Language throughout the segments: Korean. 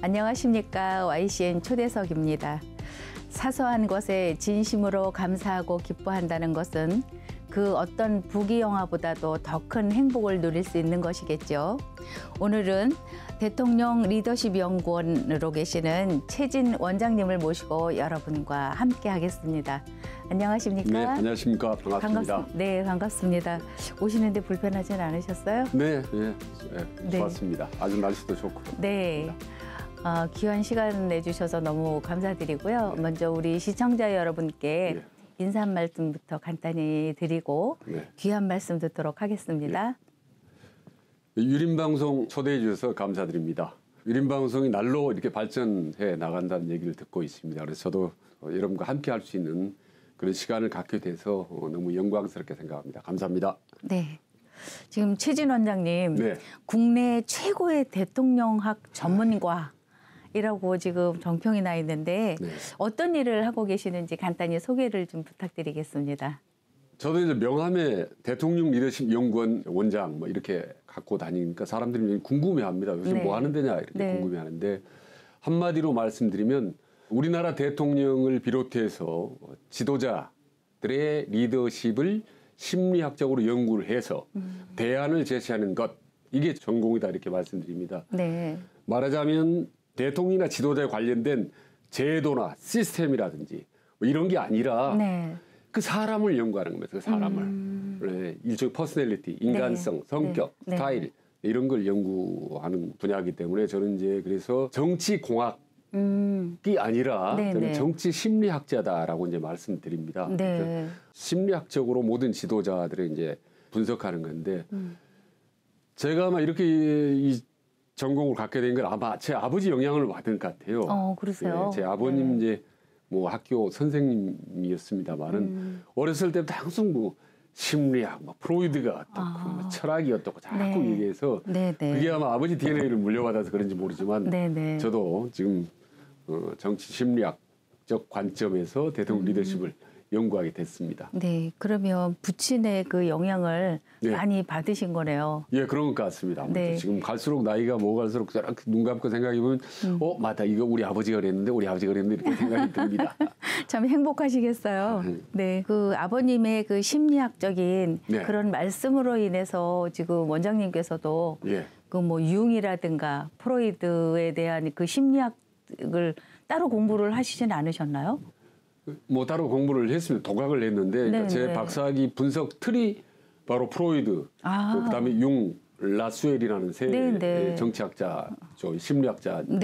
안녕하십니까. YCN 초대석입니다. 사소한 것에 진심으로 감사하고 기뻐한다는 것은 그 어떤 부귀영화보다도 더 큰 행복을 누릴 수 있는 것이겠죠. 오늘은 대통령 리더십 연구원으로 계시는 최진 원장님을 모시고 여러분과 함께 하겠습니다. 안녕하십니까? 네, 안녕하십니까. 반갑습니다. 네, 반갑습니다. 오시는데 불편하진 않으셨어요? 네, 좋았습니다. 아주 날씨도 좋고. 네. 귀한 시간 내주셔서 너무 감사드리고요. 네. 먼저 우리 시청자 여러분께 네. 인사 말씀부터 간단히 드리고 귀한 말씀 듣도록 하겠습니다. 유림방송 초대해 주셔서 감사드립니다. 유림방송이 날로 이렇게 발전해 나간다는 얘기를 듣고 있습니다. 그래서 저도 여러분과 함께 할 수 있는 그런 시간을 갖게 돼서 너무 영광스럽게 생각합니다. 감사합니다. 네. 지금 최진 원장님, 네. 국내 최고의 대통령학 전문가 이라고 지금 정평이 나 있는데 어떤 일을 하고 계시는지 간단히 소개를 좀 부탁드리겠습니다. 저도 이제 명함에 대통령 리더십 연구원 원장 뭐 이렇게 갖고 다니니까 사람들이 궁금해합니다. 요즘 뭐 하는 데냐 이렇게 궁금해하는데 한마디로 말씀드리면 우리나라 대통령을 비롯해서 지도자들의 리더십을 심리학적으로 연구를 해서 대안을 제시하는 것, 이게 전공이다 이렇게 말씀드립니다. 네. 말하자면 대통령이나 지도자에 관련된 제도나 시스템이라든지 뭐 이런 게 아니라 그 사람을 연구하는 겁니다. 그 사람을. 일종의 퍼스널리티, 인간성, 성격, 스타일 이런 걸 연구하는 분야이기 때문에 저는 이제 그래서 정치공학이 아니라 저는 정치 심리학자다라고 이제 말씀드립니다. 심리학적으로 모든 지도자들을 이제 분석하는 건데 제가 아마 이렇게 이 전공을 갖게 된 건 아마 제 아버지 영향을 받은 것 같아요. 그러세요? 제 아버님 이제 뭐 학교 선생님이었습니다만은 어렸을 때부터 항상 뭐 심리학, 뭐 프로이드가 어떻고 뭐 철학이 어떻고 자꾸 얘기해서 그게 아마 아버지 DNA를 물려받아서 그런지 모르지만 저도 지금 정치 심리학적 관점에서 대통령 리더십을 연구하게 됐습니다. 네, 그러면 부친의 그 영향을 많이 받으신 거네요. 예, 그런 것 같습니다. 지금 갈수록 나이가 먹을수록 눈 감고 생각해보면 맞다, 이거 우리 아버지가 그랬는데 이렇게 생각이 듭니다. 참 행복하시겠어요. 네, 그 아버님의 그 심리학적인 그런 말씀으로 인해서 지금 원장님께서도 그 뭐 융이라든가 프로이드에 대한 그 심리학을 따로 공부를 하시진 않으셨나요? 뭐 따로 공부를 했습니다. 도각을 했는데 그러니까 제 박사학위 분석 틀이 바로 프로이드, 그다음에 융, 라수엘이라는 세 정치학자죠, 심리학자죠.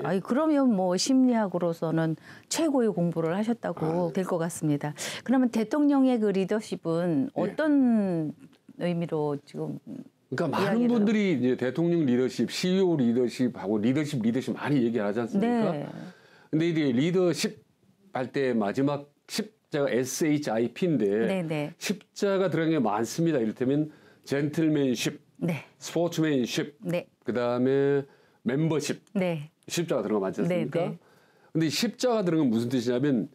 아니, 그러면 뭐 심리학으로서는 최고의 공부를 하셨다고 될 것 같습니다. 그러면 대통령의 그 리더십은 어떤 의미로 지금? 그러니까 많은 분들이 이제 대통령 리더십, CEO 리더십하고 리더십 많이 얘기하지 않습니까? 근데 이제 리더십 할 때 마지막 십자가 SHIP인데 십자가 들어간 게 많습니다. 이를테면 젠틀맨십, 스포츠맨십, 그다음에 멤버십, 십자가 들어간 거 많지 않습니까? 근데 십자가 들어간 건 무슨 뜻이냐면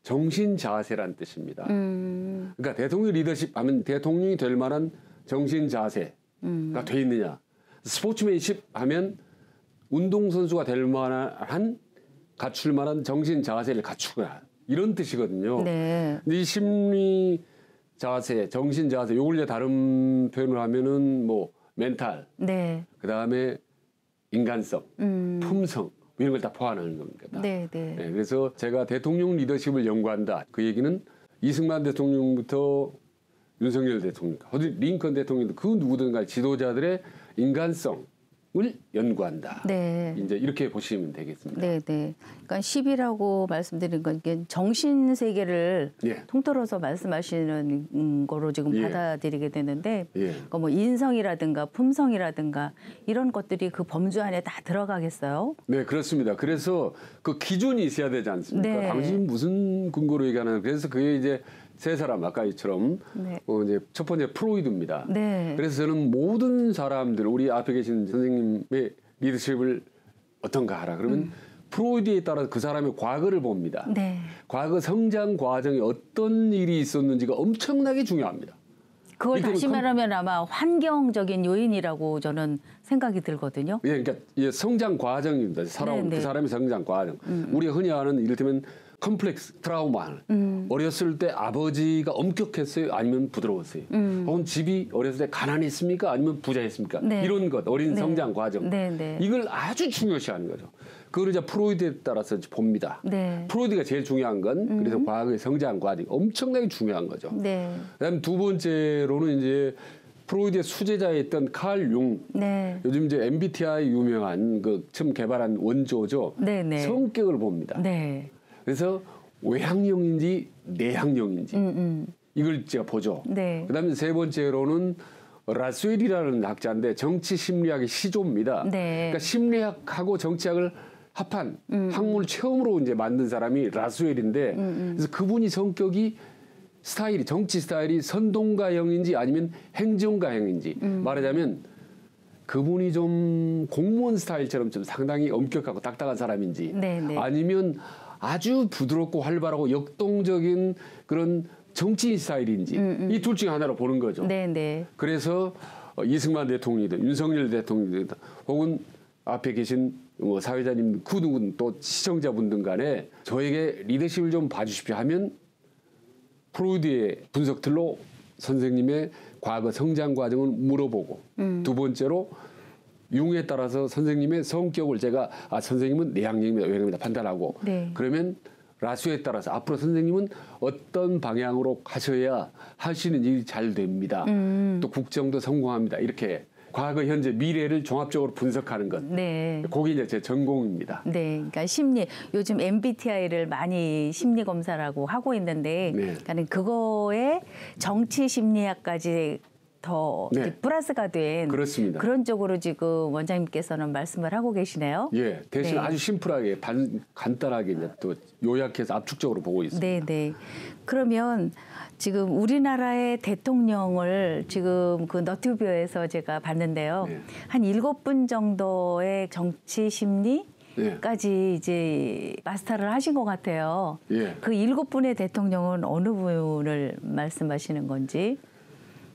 정신 자세라는 뜻입니다. 그러니까 대통령 리더십 하면 대통령이 될 만한 정신 자세가 돼 있느냐. 스포츠맨십 하면 운동선수가 될 만한 갖출 만한 정신 자세를 갖추거나 이런 뜻이거든요. 근데 이 심리 자세, 정신 자세, 요걸 이제 다른 표현을 하면은 뭐 멘탈, 그다음에 인간성, 품성 이런 걸 다 포함하는 겁니다. 그래서 제가 대통령 리더십을 연구한다. 그 얘기는 이승만 대통령부터 윤석열 대통령, 링컨 대통령도 그 누구든가 지도자들의 인간성 을 연구한다. 이제 이렇게 보시면 되겠습니다. 그러니까 10이라고 말씀드린 건 정신 세계를 통틀어서 말씀하시는 거로 지금 받아들이게 되는데, 그러니까 뭐 인성이라든가 품성이라든가 이런 것들이 그 범주 안에 다 들어가겠어요? 네, 그렇습니다. 그래서 그 기준이 있어야 되지 않습니까? 당신 무슨 근거로 얘기하나? 그래서 그게 이제 세 사람 아까 이처럼 이제 첫 번째 프로이드입니다. 그래서 저는 모든 사람들 우리 앞에 계신 선생님의 리더십을 어떤가 하라 그러면 프로이드에 따라서 그 사람의 과거를 봅니다. 과거 성장 과정에 어떤 일이 있었는지가 엄청나게 중요합니다. 그걸 다시 말하면 아마 환경적인 요인이라고 저는 생각이 들거든요. 예, 그러니까 성장 과정입니다. 살아온 네네. 그 사람의 성장 과정. 우리가 흔히 아는 이를테면 컴플렉스, 트라우마. 어렸을 때 아버지가 엄격했어요? 아니면 부드러웠어요? 혹은 집이 어렸을 때 가난했습니까? 아니면 부자였습니까? 네. 이런 것, 어린 네. 성장 과정. 네네. 이걸 아주 중요시하는 거죠. 그걸 이제 프로이드에 따라서 봅니다. 네. 프로이드가 제일 중요한 건 그래서 과학의 성장 과정이 엄청나게 중요한 거죠. 네. 그다음 두 번째로는 이제 프로이드의 수제자였던 칼 융. 네. 요즘 이제 MBTI 유명한 그 처음 개발한 원조죠. 네네. 성격을 봅니다. 네. 그래서 외향형인지 내향형인지 이걸 제가 보죠. 네. 그다음에 세 번째로는 라스웰이라는 학자인데 정치 심리학의 시조입니다. 네. 그러니까 심리학하고 정치학을 합한 학문을 처음으로 이제 만든 사람이 라스웰인데 그래서 그분이 성격이 스타일이 정치 스타일이 선동가형인지 아니면 행정가형인지 말하자면 그분이 좀 공무원 스타일처럼 좀 상당히 엄격하고 딱딱한 사람인지 네네. 아니면 아주 부드럽고 활발하고 역동적인 그런 정치인 스타일인지 이 둘 중에 하나로 보는 거죠. 네네. 그래서 이승만 대통령이든 윤석열 대통령이든 혹은 앞에 계신 뭐 사회자님 그 누군 또 시청자분들 간에 저에게 리더십을 좀 봐주십시오 하면 프로이드의 분석들로 선생님의 과거 성장 과정을 물어보고 두 번째로 융에 따라서 선생님의 성격을 제가 선생님은 내향형입니다, 외향형입니다 판단하고 네. 그러면 라수에 따라서 앞으로 선생님은 어떤 방향으로 가셔야 하시는 일이 잘 됩니다. 또 국정도 성공합니다. 이렇게 과거, 현재, 미래를 종합적으로 분석하는 것. 네. 그게 이제 제 전공입니다. 네, 그러니까 심리 요즘 MBTI를 많이 심리 검사라고 하고 있는데, 네. 그러니까 그거에 정치 심리학까지 더 네. 이제 플러스가 된 그렇습니다. 그런 쪽으로 지금 원장님께서는 말씀을 하고 계시네요. 예, 대신 네. 아주 심플하게 간단하게 이제 또 요약해서 압축적으로 보고 있습니다. 네, 네. 그러면 지금 우리나라의 대통령을 지금 그 너튜브에서 제가 봤는데요. 네. 한 7분 정도의 정치 심리 네. 까지 이제 마스터를 하신 것 같아요. 예. 그 7분의 대통령은 어느 분을 말씀하시는 건지.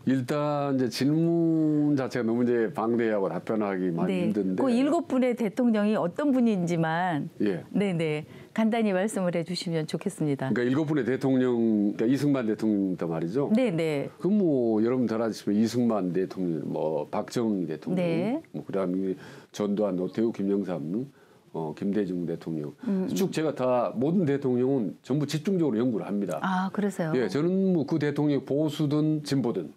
일단 이제 질문 자체가 너무 이제 방대하고 답변하기 많이 힘든데. 그 7분의 대통령이 어떤 분인지만 예. 네네 간단히 말씀을 해주시면 좋겠습니다. 그러니까 7분의 대통령, 그러니까 이승만 대통령도 말이죠. 네네. 그 뭐 여러분 잘 아시지만 이승만 대통령, 뭐 박정희 대통령, 네. 뭐 그다음에 전두환, 노태우, 김영삼, 김대중 대통령 쭉 제가 다 모든 대통령은 전부 집중적으로 연구를 합니다. 아 그러세요? 예, 저는 뭐 그 대통령 보수든 진보든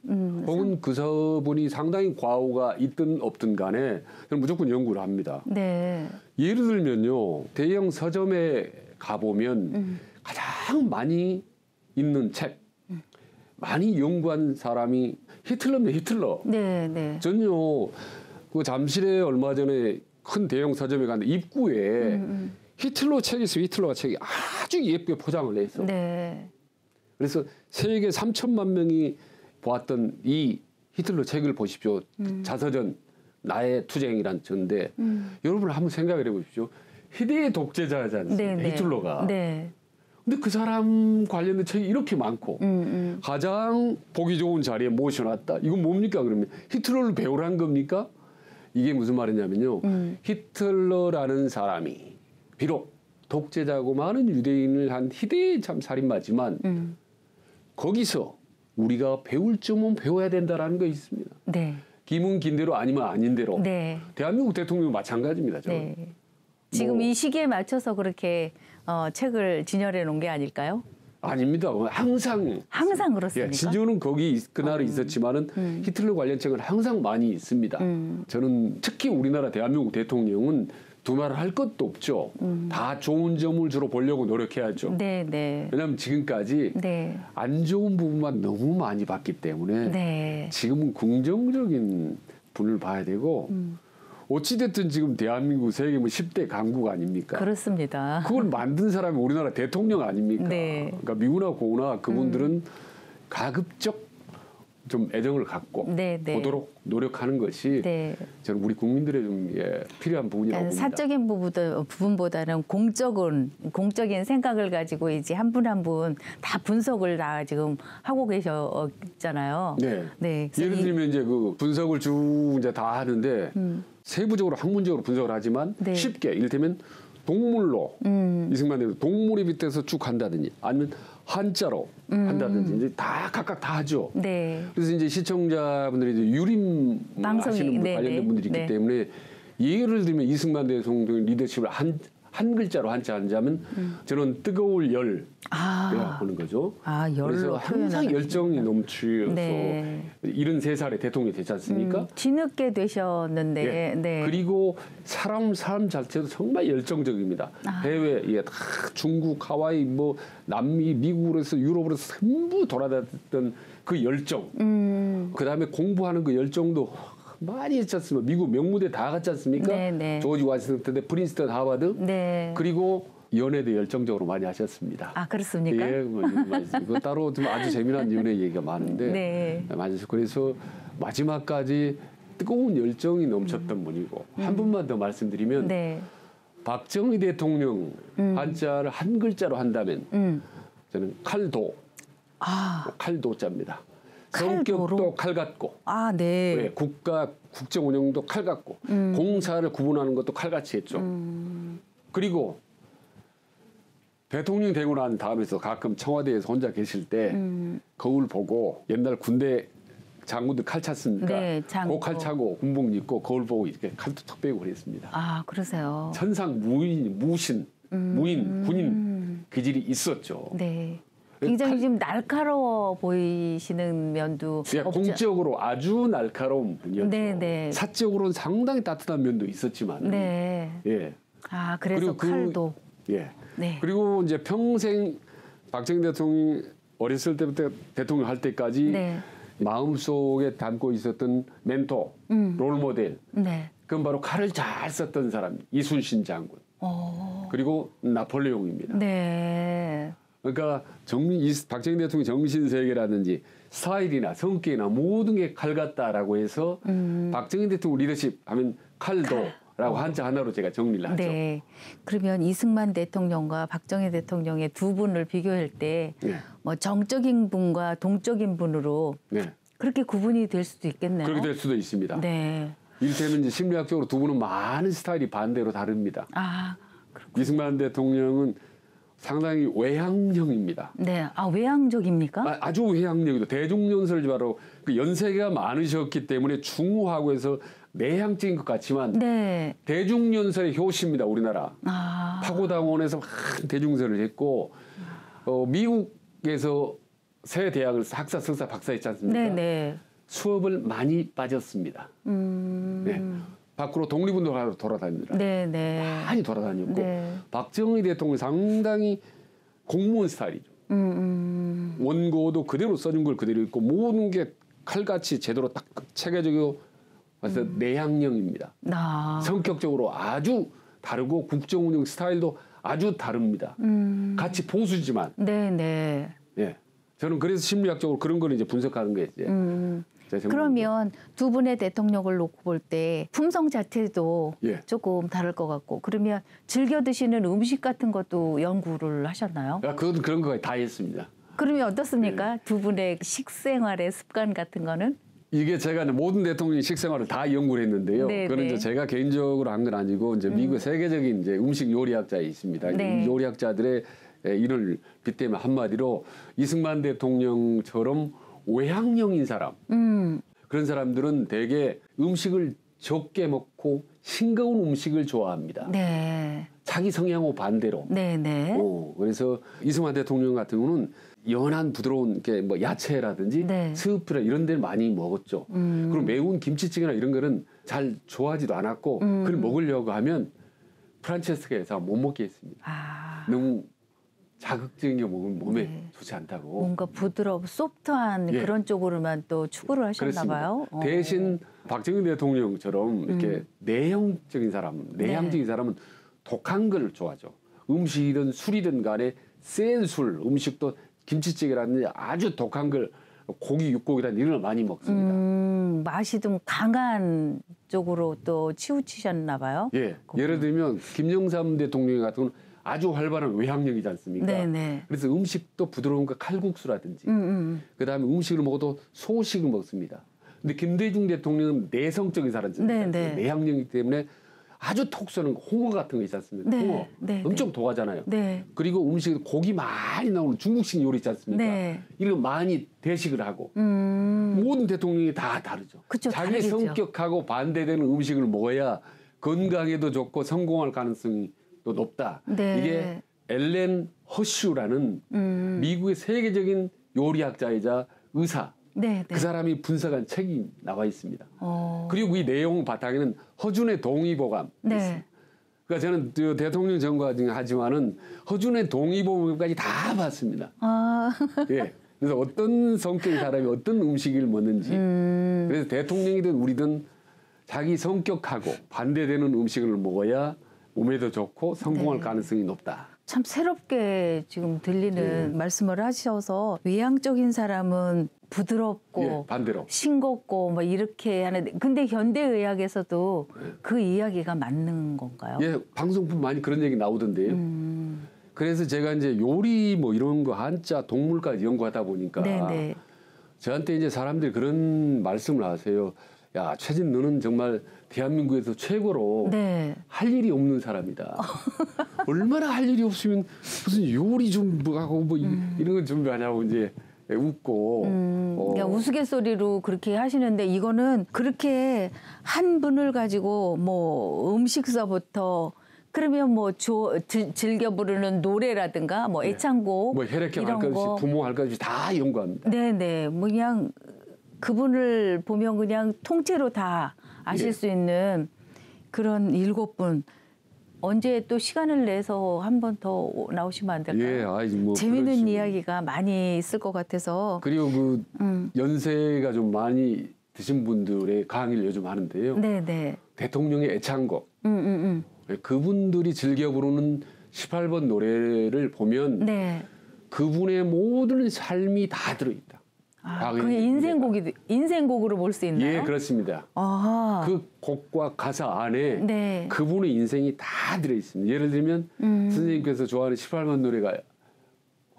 혹은 그 서분이 상당히 과오가 있든 없든 간에 저는 무조건 연구를 합니다. 네. 예를 들면요, 대형 서점에 가보면 가장 많이 있는 책, 많이 연구한 사람이 히틀러입니다. 히틀러. 네네. 전요 그 잠실에 얼마 전에 큰 대형 서점에 갔는데 입구에 히틀러 책이 있어요. 히틀러가 책이 아주 예쁘게 포장을 해 있어. 네. 그래서 세계 3천만 명이 보았던 이 히틀러 책을 보십시오. 자서전 나의 투쟁이란 전데 여러분 한번 생각을 해보십시오. 희대의 독재자지 않습니까? 네네. 히틀러가. 네. 근데 그 사람 관련된 책이 이렇게 많고 가장 보기 좋은 자리에 모셔놨다. 이건 뭡니까 그러면 히틀러를 배우란 겁니까? 이게 무슨 말이냐면요. 히틀러라는 사람이 비록 독재자고 많은 유대인을 한 희대의 참 살인마지만 거기서 우리가 배울 점은 배워야 된다라는 거 있습니다. 네. 김은 긴대로 아니면 아닌 대로. 네. 대한민국 대통령 마찬가지입니다. 저는. 네. 지금 뭐, 이 시기에 맞춰서 그렇게 책을 진열해 놓은 게 아닐까요? 아닙니다. 항상 그렇습니까? 예, 진주는 거기 그날은 있었지만은 히틀러 관련 책은 항상 많이 있습니다. 저는 특히 우리나라 대한민국 대통령은 두말을 할 것도 없죠. 다 좋은 점을 주로 보려고 노력해야죠. 네, 네. 왜냐하면 지금까지 네. 안 좋은 부분만 너무 많이 봤기 때문에 네. 지금은 긍정적인 분을 봐야 되고 어찌됐든 지금 대한민국 세계 뭐 10대 강국 아닙니까? 그렇습니다. 그걸 만든 사람이 우리나라 대통령 아닙니까? 네. 그러니까 미우나 고우나 그분들은 가급적 좀 애정을 갖고 네, 네. 보도록 노력하는 것이 네. 저는 우리 국민들의 좀 필요한 부분이라고 봅니다. 사적인 부분보다는 공적인 생각을 가지고 이제 한 분 한 분 다 분석을 다 지금 하고 계셨잖아요. 네. 네. 예를 들면 이제 그 분석을 쭉 이제 다 하는데 세부적으로 학문적으로 분석을 하지만 네. 쉽게 이를테면 동물로 이승만 대통령 동물의 밑에서 쭉 한다든지 아니면 한자로 한다든지 이제 다 각각 다 하죠. 네. 그래서 이제 시청자분들이 이제 유림 하시는 분, 네, 관련된 네. 분들이 있기 네. 때문에 예를 들면 이승만 대통령 리더십을 한 글자로 한자하면 저는 뜨거울 열 보는 거죠. 열로 그래서 항상 표현하는 열정이 넘치어서 네. 73살에 대통령이 됐지 않습니까? 뒤늦게 되셨는데 예. 네. 그리고 삶 자체도 정말 열정적입니다. 해외, 다 중국, 하와이, 뭐 남미, 미국으로서 유럽으로서 전부 돌아다녔던 그 열정. 그 다음에 공부하는 그 열정도 많이 했지 않습니까? 미국 명무대 다 갔지 않습니까? 네, 네. 조지 워싱턴, 프린스턴, 하버드. 네. 그리고 연애도 열정적으로 많이 하셨습니다. 그렇습니까? 예, 그 따로 좀 아주 재미난 연애 얘기가 많은데 네. 맞아요. 그래서 마지막까지 뜨거운 열정이 넘쳤던 분이고 한 분만 더 말씀드리면 네. 박정희 대통령 한자를 한 글자로 한다면 저는 칼도, 칼도자입니다. 성격도 칼 같고, 네. 네, 국정 운영도 칼 같고, 공사를 구분하는 것도 칼같이 했죠. 그리고 대통령 되고 난 다음에서 가끔 청와대에서 혼자 계실 때 거울 보고 옛날 군대 장군들 칼 찼습니까? 네, 그 칼 차고 군복 입고 거울 보고 이렇게 칼도 턱 빼고 그랬습니다. 그러세요. 천상 무신, 군인 기질이 있었죠. 네. 굉장히 좀 날카로워 보이시는 면도 예, 공적으로 아주 날카로운 분이었죠. 네, 네. 사적으로는 상당히 따뜻한 면도 있었지만. 네. 예. 그래서 그리고 칼도. 예. 네. 그리고 이제 평생 박정희 대통령이 어렸을 때부터 대통령 할 때까지 네. 마음속에 담고 있었던 멘토, 롤모델. 네. 그건 바로 칼을 잘 썼던 사람, 이순신 장군. 그리고 나폴레옹입니다. 네. 그러니까 박정희 대통령 정신세계라든지 스타일이나 성격이나 모든 게 칼 같다라고 해서 박정희 대통령 리더십 하면 칼도라고 한자 하나로 제가 정리를 하죠. 네. 그러면 이승만 대통령과 박정희 대통령의 두 분을 비교할 때 뭐 정적인 분과 동적인 분으로 그렇게 구분이 될 수도 있겠네요. 그렇게 될 수도 있습니다. 네. 이를테면 이제 심리학적으로 두 분은 많은 스타일이 반대로 다릅니다. 그렇군요. 이승만 대통령은 상당히 외향형입니다. 네. 외향적입니까? 아주 외향형이도 대중연설 바로 그 연세가 많으셨기 때문에 중후하고 해서 내향적인 것 같지만 네. 대중연설의 효시입니다. 우리나라. 파고당원에서 많은 대중연설을 했고 미국에서 새 대학을 학사, 석사, 박사 했지 않습니까? 네네. 수업을 많이 빠졌습니다. 네. 밖으로 독립운동하러 돌아다닙니다. 네네. 많이 돌아다녔고 네. 박정희 대통령이 상당히 공무원 스타일이죠. 원고도 그대로 써준 걸 그대로 읽고 모든 게 칼같이 제대로 딱 체계적이고 그래서 내향형입니다. 성격적으로 아주 다르고 국정운영 스타일도 아주 다릅니다. 같이 보수지만. 네네. 예. 저는 그래서 심리학적으로 그런 거를 이제 분석하는 거예요. 그러면 두 분의 대통령을 놓고 볼 때 품성 자체도 조금 다를 것 같고 그러면 즐겨 드시는 음식 같은 것도 연구를 하셨나요? 그건 그런 거 다 했습니다. 그러면 어떻습니까? 두 분의 식생활의 습관 같은 거는? 이게 제가 모든 대통령의 식생활을 다 연구를 했는데요. 그거는 이제 제가 개인적으로 한 건 아니고 이제 미국 세계적인 이제 음식 요리학자에 있습니다. 네. 요리학자들의 이를 빗대면 한마디로 이승만 대통령처럼 외향형인 사람 그런 사람들은 대개 음식을 적게 먹고 싱거운 음식을 좋아합니다. 네. 자기 성향하고 반대로. 네네. 그래서 이승만 대통령 같은 경우는 연한 부드러운 게 뭐 야채라든지 스프라 이런 데를 많이 먹었죠. 그리고 매운 김치찌개나 이런 거는 잘 좋아하지도 않았고 그걸 먹으려고 하면 프란체스카에서 못 먹게 했습니다. 너무 자극적인 게 먹으면 몸에 좋지 않다고. 뭔가 부드럽고 소프트한 그런 쪽으로만 또 추구를 하셨나 봐요. 대신 박정희 대통령처럼 이렇게 내향적인 사람은 독한 걸 좋아하죠. 음식이든 술이든 간에 센 술, 음식도 김치찌개라든지 아주 독한 걸 고기, 육고기란 이런 걸 많이 먹습니다. 맛이 좀 강한 쪽으로 또 치우치셨나 봐요. 예, 예를 들면 김영삼 대통령 같은 경우는 아주 활발한 외향형이지 않습니까? 네네. 그래서 음식도 부드러운 거 칼국수라든지 그다음에 음식을 먹어도 소식을 먹습니다. 근데 김대중 대통령은 내성적인 사람이잖아요. 내향형이기 때문에 아주 톡 쏘는 홍어 같은 거 있지 않습니까? 홍어 엄청 도가잖아요. 그리고 음식 고기 많이 나오는 중국식 요리 있지 않습니까? 이런 거 많이 대식을 하고 모든 대통령이 다 다르죠. 그쵸, 자기 다르겠죠. 성격하고 반대되는 음식을 먹어야 건강에도 좋고 성공할 가능성이 또 높다. 이게 엘렌 허슈라는 미국의 세계적인 요리학자이자 의사 그 사람이 분석한 책이 나와 있습니다. 그리고 이 내용 바탕에는 허준의 동의보감 있습니다. 그러니까 저는 대통령 전과하지만은 허준의 동의보감까지 다 봤습니다. 예. 그래서 어떤 성격의 사람이 어떤 음식을 먹는지 그래서 대통령이든 우리든 자기 성격하고 반대되는 음식을 먹어야 몸에도 좋고 성공할 가능성이 높다. 참 새롭게 지금 들리는 말씀을 하셔서 외향적인 사람은 부드럽고 반대로 싱겁고 뭐 이렇게 하는데 근데 현대의학에서도 그 이야기가 맞는 건가요? 예, 방송품 많이 그런 얘기 나오던데요. 그래서 제가 이제 요리 뭐 이런 거 한자 동물까지 연구하다 보니까 저한테 이제 사람들이 그런 말씀을 하세요. 야, 최진 너는 정말 대한민국에서 최고로 할 일이 없는 사람이다. 얼마나 할 일이 없으면 무슨 요리 좀 하고 뭐 이런 거 준비하냐고 이제 웃고. 그냥 우스갯소리로 그렇게 하시는데 이거는 그렇게 한 분을 가지고 뭐 음식서부터 그러면 뭐 즐겨 부르는 노래라든가 뭐 애창곡 뭐 혈액형 할 것 없이 부모 할 것 없이 다 연구합니다. 뭐 그냥 그분을 보면 그냥 통째로 다 아실 수 있는 그런 7분 언제 또 시간을 내서 한 번 더 나오시면 안 될까요? 뭐 재미있는 이야기가 많이 있을 것 같아서. 그리고 그 연세가 좀 많이 드신 분들의 강의를 요즘 하는데요. 대통령의 애창곡. 그분들이 즐겨 부르는 18번 노래를 보면 그분의 모든 삶이 다 들어있다. 그게 인생곡으로 볼 수 있나요? 예, 그렇습니다. 그 곡과 가사 안에 그분의 인생이 다 들어있습니다. 예를 들면 선생님께서 좋아하는 18번 노래가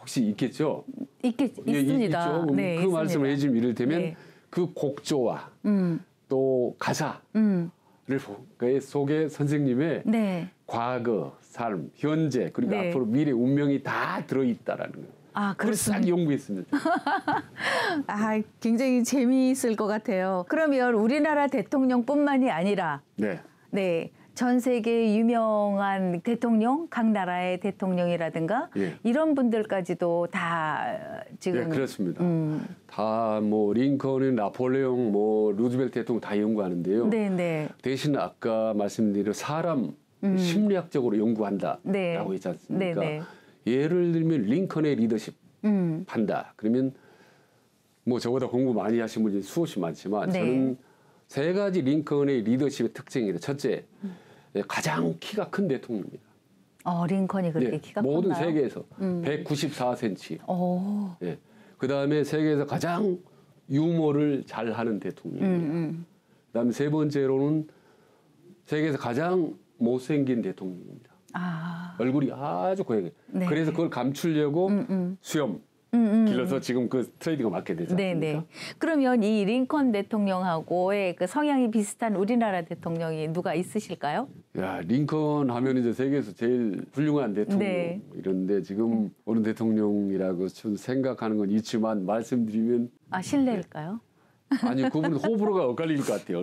혹시 있겠죠? 있습니다. 있죠. 그 말씀을 해주면 이를테면 그 곡조와 또 가사를 속에 선생님의 과거, 삶, 현재 그리고 앞으로 미래 운명이 다 들어있다라는 거예요. 그걸 싹 연구했습니다. 굉장히 재미있을 것 같아요. 그러면 우리나라 대통령뿐만이 아니라 전 세계 유명한 대통령, 각 나라의 대통령이라든가 이런 분들까지도 다 지금 그렇습니다. 다 뭐 링컨, 나폴레옹, 뭐 루즈벨트 대통령 다 연구하는데요. 대신 아까 말씀드린 사람 심리학적으로 연구한다라고 했지 않습니까? 예를 들면 링컨의 리더십 한다. 그러면 뭐 저보다 공부 많이 하신 분이 수없이 많지만 저는 3가지 링컨의 리더십의 특징이다. 첫째, 가장 키가 큰 대통령입니다. 링컨이 그렇게 키가 컸나요? 모든 세계에서 194cm. 그다음에 세계에서 가장 유머를 잘하는 대통령입니다. 그다음에 3번째로는 세계에서 가장 못생긴 대통령입니다. 얼굴이 아주 고양해. 그래서 그걸 감추려고 수염 길러서 지금 그 트레이드가 맞게 되지 않습니까? 그러면 이 링컨 대통령하고의 그 성향이 비슷한 우리나라 대통령이 누가 있으실까요? 링컨 하면 이제 세계에서 제일 훌륭한 대통령 이런데 지금 어느 대통령이라고 좀 생각하는 건 있지만 말씀드리면 실례일까요? 아니 그분은 호불호가 엇갈릴 것 같아요.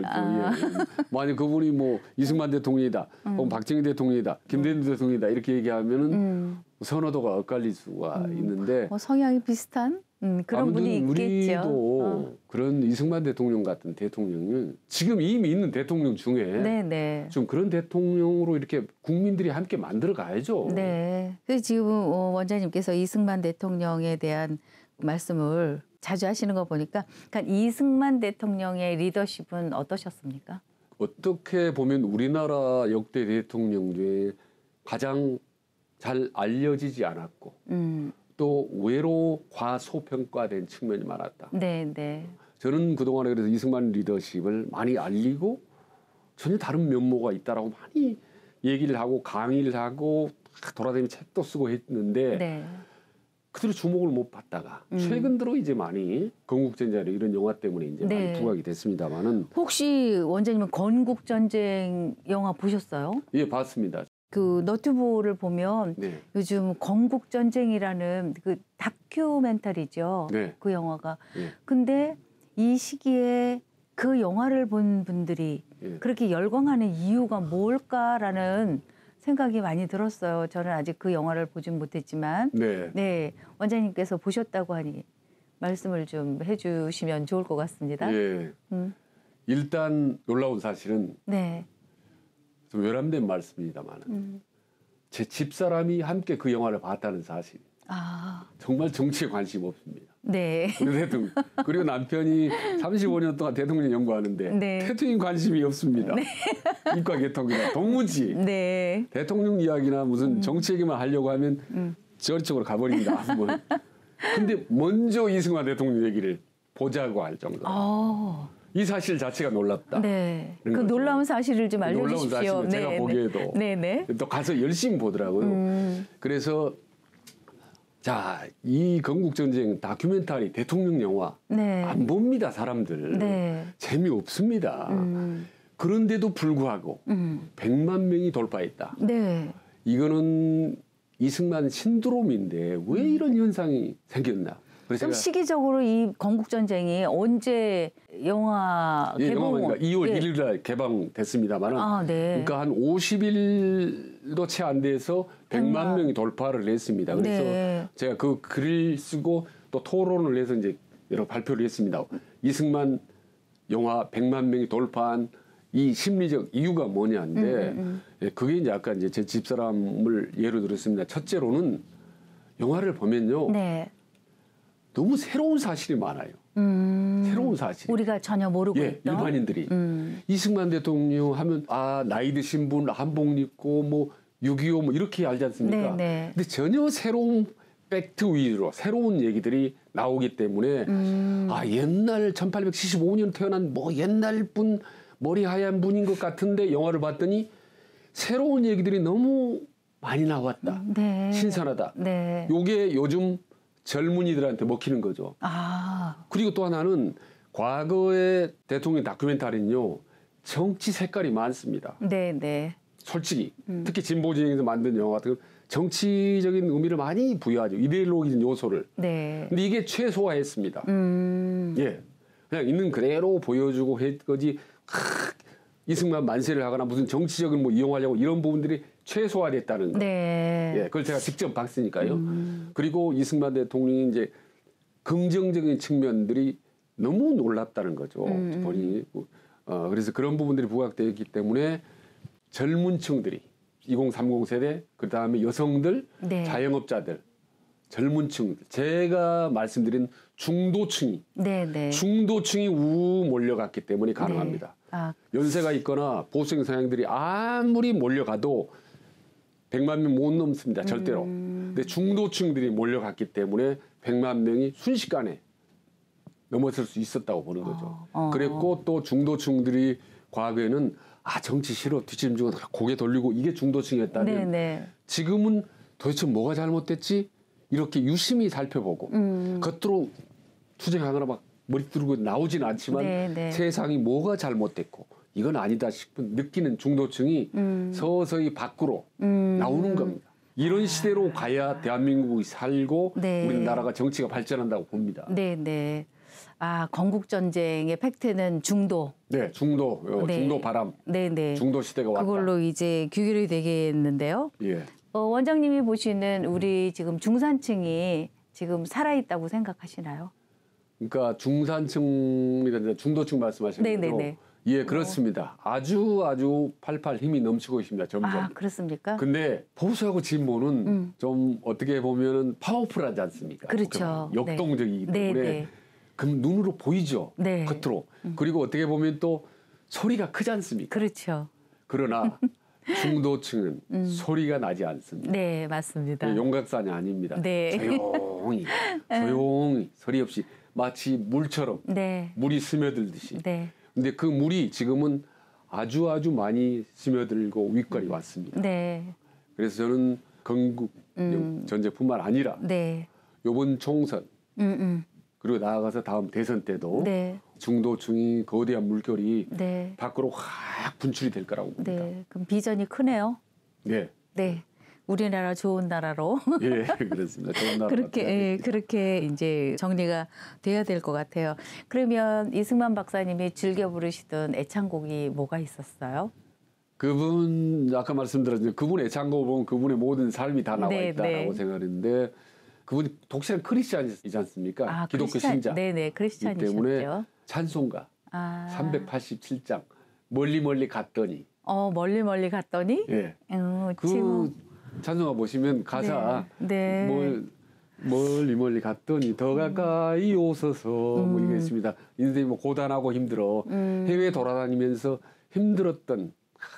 만약 그분이 뭐 이승만 대통령이다, 혹은 박정희 대통령이다, 김대중 대통령이다 이렇게 얘기하면은 선호도가 엇갈릴 수가 있는데 성향이 비슷한 그런 분이 있겠죠. 우리도 그런 이승만 대통령 같은 대통령은 지금 이미 있는 대통령 중에 좀 그런 대통령으로 이렇게 국민들이 함께 만들어 가야죠. 그래서 지금 원장님께서 이승만 대통령에 대한 말씀을 자주 하시는 거 보니까 그러니까 이승만 대통령의 리더십은 어떠셨습니까? 어떻게 보면 우리나라 역대 대통령 중에 가장 잘 알려지지 않았고 또 의외로 과소평가된 측면이 많았다. 네, 네. 저는 그동안에 그래서 이승만 리더십을 많이 알리고 전혀 다른 면모가 있다라고 많이 얘기를 하고 강의를 하고 돌아다니며 책도 쓰고 했는데 네. 그대로 주목을 못 받다가 최근 들어 이제 많이 건국전쟁 이런 영화 때문에 이제 네. 많이 부각이 됐습니다만은 혹시 원장님은 건국전쟁 영화 보셨어요? 예 봤습니다. 그 너튜브를 보면 네. 요즘 건국전쟁이라는 그 다큐멘터리죠. 네. 그 영화가. 예. 근데 이 시기에 그 영화를 본 분들이 예. 그렇게 열광하는 이유가 뭘까라는 생각이 많이 들었어요. 저는 아직 그 영화를 보진 못했지만, 네. 네, 원장님께서 보셨다고 하니 말씀을 좀 해주시면 좋을 것 같습니다. 예. 일단 놀라운 사실은 네, 좀 외람된 말씀입니다만 제 집사람이 함께 그 영화를 봤다는 사실. 아, 정말 정치에 관심 없습니다. 네, 우리 대통령. 그리고 남편이 35년 동안 대통령 연구하는데 네. 대통령 관심이 없습니다. 이과 개통이나 도무지 네, 대통령 이야기나 무슨 정치 얘기만 하려고 하면 저쪽으로 가버립니다. 뭐. 근데 먼저 이승만 대통령 얘기를 보자고 할 정도로. 이 사실 자체가 놀랍다. 네. 그 거죠. 놀라운 사실을 좀 알려주십시오. 놀라운 사실을 제가 네, 보기에도 네, 네. 또 가서 열심히 보더라고요. 그래서 자, 이 건국전쟁 다큐멘터리 대통령 영화 네. 안 봅니다, 사람들. 네. 재미없습니다. 그런데도 불구하고 100만 명이 돌파했다. 네. 이거는 이승만 신드롬인데 왜 이런 현상이 생겼나? 그래서 좀 제가 시기적으로 이 건국전쟁이 언제 영화 예, 개봉? 영화가 2월 예. 1일 날 개방됐습니다만은 아, 네. 그러니까 한 50일도 채 안 돼서 100만 명이 돌파를 했습니다. 그래서 네. 제가 그 글을 쓰고 또 토론을 해서 이제 여러 발표를 했습니다. 이승만 영화 100만 명이 돌파한 이 심리적 이유가 뭐냐인데 예, 그게 이제 아까 이제 제 집사람을 예로 들었습니다. 첫째로는 영화를 보면요. 네. 너무 새로운 사실이 많아요. 새로운 사실. 우리가 전혀 모르고 예, 있던. 일반인들이 이승만 대통령 하면 아 나이 드신 분 한복 입고 뭐 6.25 뭐 이렇게 알지 않습니까? 네, 네. 근데 전혀 새로운 팩트 위주로 새로운 얘기들이 나오기 때문에 아 옛날 1875년 태어난 뭐 옛날 분 머리 하얀 분인 것 같은데 영화를 봤더니 새로운 얘기들이 너무 많이 나왔다. 네. 신선하다. 네. 요게 요즘 젊은이들한테 먹히는 거죠. 아, 그리고 또 하나는 과거의 대통령 다큐멘터리는요. 정치 색깔이 많습니다. 네, 네. 솔직히 특히 진보 진영에서 만든 영화 같은 건 정치적인 의미를 많이 부여하죠. 이데올로기적 요소를. 네. 근데 이게 최소화했습니다. 예, 그냥 있는 그대로 보여주고 했 거지. 이승만 만세를 하거나 무슨 정치적인 뭐 이용하려고 이런 부분들이 최소화됐다는 거. 네. 예, 그걸 제가 직접 봤으니까요. 그리고 이승만 대통령이 이제 긍정적인 측면들이 너무 놀랍다는 거죠. 본인이. 그래서 그런 부분들이 부각되어 있기 때문에 젊은 층들이 2030 세대, 그 다음에 여성들, 네. 자영업자들, 젊은 층, 제가 말씀드린 중도층이, 네, 네. 중도층이 몰려갔기 때문에 가능합니다. 아, 연세가 있거나 보수적 성향들이 아무리 몰려가도 100만 명 못 넘습니다. 절대로. 근데 중도층들이 몰려갔기 때문에 100만 명이 순식간에 넘어설 수 있었다고 보는 거죠. 그랬고 또 중도층들이 과거에는 아 정치 싫어 뒷짐지고 고개 돌리고 이게 중도층이었다면 네, 네. 지금은 도대체 뭐가 잘못됐지? 이렇게 유심히 살펴보고 겉으로 투쟁하거나 막 머리 들고 나오진 않지만 네, 네. 세상이 뭐가 잘못됐고 이건 아니다 싶은 느끼는 중도층이 서서히 밖으로 나오는 겁니다. 이런 시대로 가야 대한민국이 살고 네. 우리나라가 정치가 발전한다고 봅니다. 네, 네. 아, 건국전쟁의 팩트는 중도. 네, 중도, 네. 중도 바람, 네, 네. 중도 시대가 왔다. 그걸로 이제 규결이 되겠는데요. 예. 원장님이 보시는 우리 지금 중산층이 지금 살아있다고 생각하시나요? 그러니까 중산층이나 중도층 말씀하시는 네, 거죠. 네, 네. 예, 그렇습니다. 아주 팔팔 힘이 넘치고 있습니다. 점점. 아, 그렇습니까? 근데 보수하고 진보는 좀 어떻게 보면은 파워풀하지 않습니까? 그렇죠. 역동적이기 네. 때문에 네, 네. 그럼 눈으로 보이죠. 네. 겉으로. 그리고 어떻게 보면 또 소리가 크지 않습니까? 그렇죠. 그러나 중도층은 소리가 나지 않습니다. 네, 맞습니다. 용각산이 아닙니다. 네. 조용 조용히 소리 없이 마치 물처럼 네. 물이 스며들듯이. 네. 근데 그 물이 지금은 아주 많이 스며들고 위까지 왔습니다. 네. 그래서 저는 건국 전쟁뿐만 아니라 네. 이번 총선 그리고 나아가서 다음 대선 때도 네. 중도층이 거대한 물결이 네. 밖으로 확 분출이 될 거라고 봅니다. 네. 그럼 비전이 크네요. 네. 네. 우리나라 좋은 나라로 예, 그렇습니다. 좋은 나라 그렇게 이제 정리가 돼야 될 것 같아요. 그러면 이승만 박사님이 즐겨 부르시던 애창곡이 뭐가 있었어요? 그분 아까 말씀드렸죠. 그분 애창곡을 보면 그분의 모든 삶이 다 나와 네, 있다라고 네. 생각하는데 그분이 독실한 크리스찬이지 않습니까? 기독교 크리스찬, 신자. 네네, 크리스찬이셨죠. 때문에 찬송가 387장 멀리 갔더니. 멀리 갔더니. 예. 그 찬송가 보시면 가사 네. 멀리 갔더니 더 가까이 오소서 뭐 이게 있습니다. 인생이 뭐 고단하고 힘들어 해외 돌아다니면서 힘들었던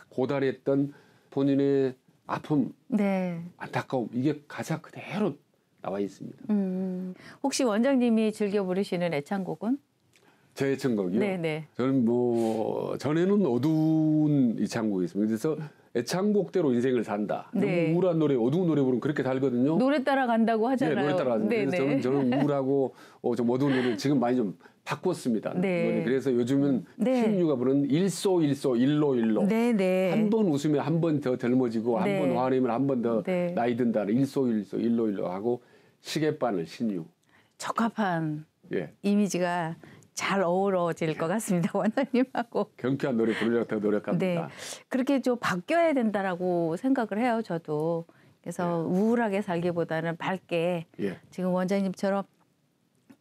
고단했던 본인의 아픔, 네. 안타까움 이게 가사 그대로 나와 있습니다. 혹시 원장님이 즐겨 부르시는 애창곡은? 제 애창곡이요? 네네. 저는 뭐 전에는 어두운 애창곡이 있습니다. 그래서 애창곡대로 인생을 산다. 네. 너무 우울한 노래, 어두운 노래 부르면 그렇게 살거든요. 노래 따라 간다고 하잖아요. 네, 노래 따라 가죠. 네네. 그래서 저는 우울하고 좀 어두운 노래를 지금 많이 좀 바꿨습니다. 네. 노래. 그래서 요즘은 네. 신유가 부르는 일소 일로. 네네. 한 번 웃으면 한 번 더 젊어지고 네. 한 번 화내면 한 번 더 네. 나이 든다는 일소 일로 하고 시계바늘 신유. 적합한 예. 이미지가 잘 어우러질 것 같습니다. 원장님하고. 경쾌한 노래 부르려고 더 노력합니다. 네. 그렇게 좀 바뀌어야 된다라고 생각을 해요. 저도. 그래서 우울하게 살기보다는 밝게 예. 지금 원장님처럼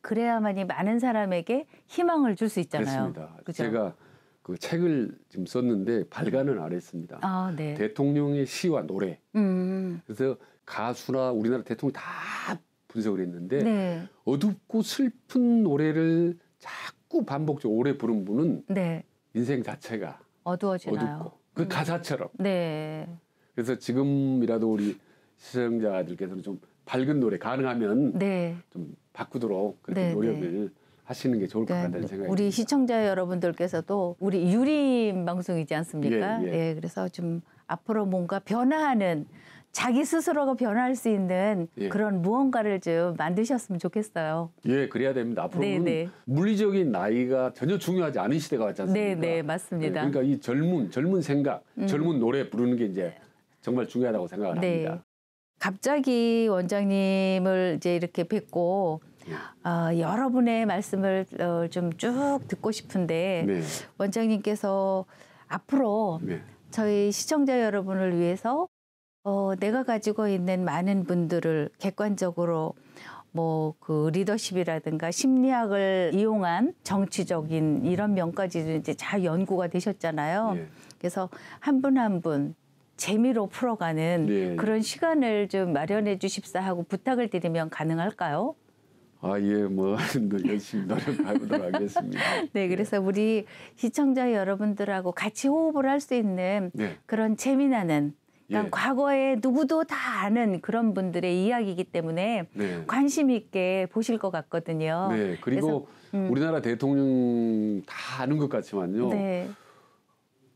그래야만이 많은 사람에게 희망을 줄 수 있잖아요. 그렇습니다. 그죠? 제가 그 책을 지금 썼는데 발간은 안 했습니다. 네. 대통령의 시와 노래. 그래서 가수나 우리나라 대통령 다 분석을 했는데 네. 어둡고 슬픈 노래를 자꾸 반복적으로 오래 부른 분은 네. 인생 자체가 어두워지나요? 어둡고 그 가사처럼. 네. 그래서 지금이라도 우리 시청자들께서는 좀 밝은 노래 가능하면 네. 좀 바꾸도록 그렇게 네, 노력을 하시는 게 좋을 것 같다는 생각이 우리 듭니다. 시청자 여러분들께서도 우리 유림 방송이지 않습니까? 예. 예, 그래서 좀 앞으로 뭔가 변화하는 자기 스스로가 변화할 수 있는 예. 그런 무언가를 좀 만드셨으면 좋겠어요. 예, 그래야 됩니다. 앞으로는 네. 물리적인 나이가 전혀 중요하지 않은 시대가 왔지 않습니까? 네, 맞습니다. 그러니까 이 젊은 생각, 젊은 노래 부르는 게 이제 정말 중요하다고 생각을 합니다. 갑자기 원장님을 이제 이렇게 뵙고 여러분의 말씀을 좀 쭉 듣고 싶은데 네. 원장님께서 앞으로 네. 저희 시청자 여러분을 위해서 내가 가지고 있는 많은 분들을 객관적으로 뭐 그 리더십이라든가 심리학을 이용한 정치적인 이런 면까지도 이제 잘 연구가 되셨잖아요. 네. 그래서 한 분 한 분 재미로 풀어가는 네. 그런 시간을 좀 마련해 주십사 하고 부탁을 드리면 가능할까요? 예, 뭐 열심히 노력해보도록 하겠습니다. 네, 그래서 우리 시청자 여러분들하고 같이 호흡을 할 수 있는 네. 그런 재미나는 그러니까 예. 과거에 누구도 다 아는 그런 분들의 이야기이기 때문에 네. 관심 있게 보실 것 같거든요. 네, 그리고 우리나라 대통령 다 아는 것 같지만요. 네.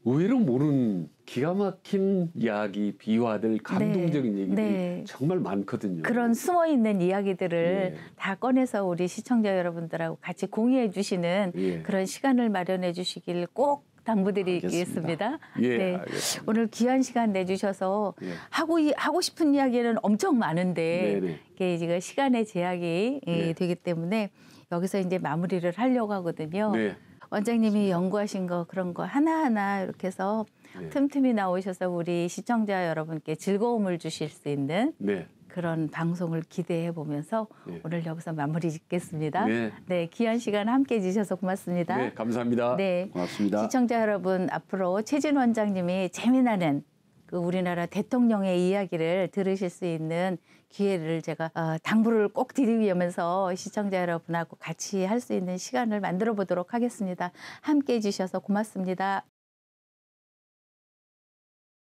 의외로 모르는 기가 막힌 이야기, 비화들, 감동적인 얘기들이 네. 정말 많거든요. 그런 숨어 있는 이야기들을 예. 다 꺼내서 우리 시청자 여러분들하고 같이 공유해 주시는 예. 그런 시간을 마련해 주시길 꼭 당부드리겠습니다. 알겠습니다. 예, 네. 알겠습니다. 오늘 귀한 시간 내주셔서 예. 하고 싶은 이야기는 엄청 많은데 네네. 이게 지금 시간의 제약이 예. 되기 때문에 여기서 이제 마무리를 하려고 하거든요. 네. 원장님이 연구하신 거 그런 거 하나하나 이렇게 해서 네. 틈틈이 나오셔서 우리 시청자 여러분께 즐거움을 주실 수 있는 네. 그런 방송을 기대해 보면서 네. 오늘 여기서 마무리 짓겠습니다. 네. 귀한 시간 함께 해주셔서 고맙습니다. 네, 감사합니다. 네. 고맙습니다. 시청자 여러분, 앞으로 최진 원장님이 재미나는 그 우리나라 대통령의 이야기를 들으실 수 있는 기회를 제가 당부를 꼭 드리면서 시청자 여러분하고 같이 할 수 있는 시간을 만들어 보도록 하겠습니다. 함께 해주셔서 고맙습니다.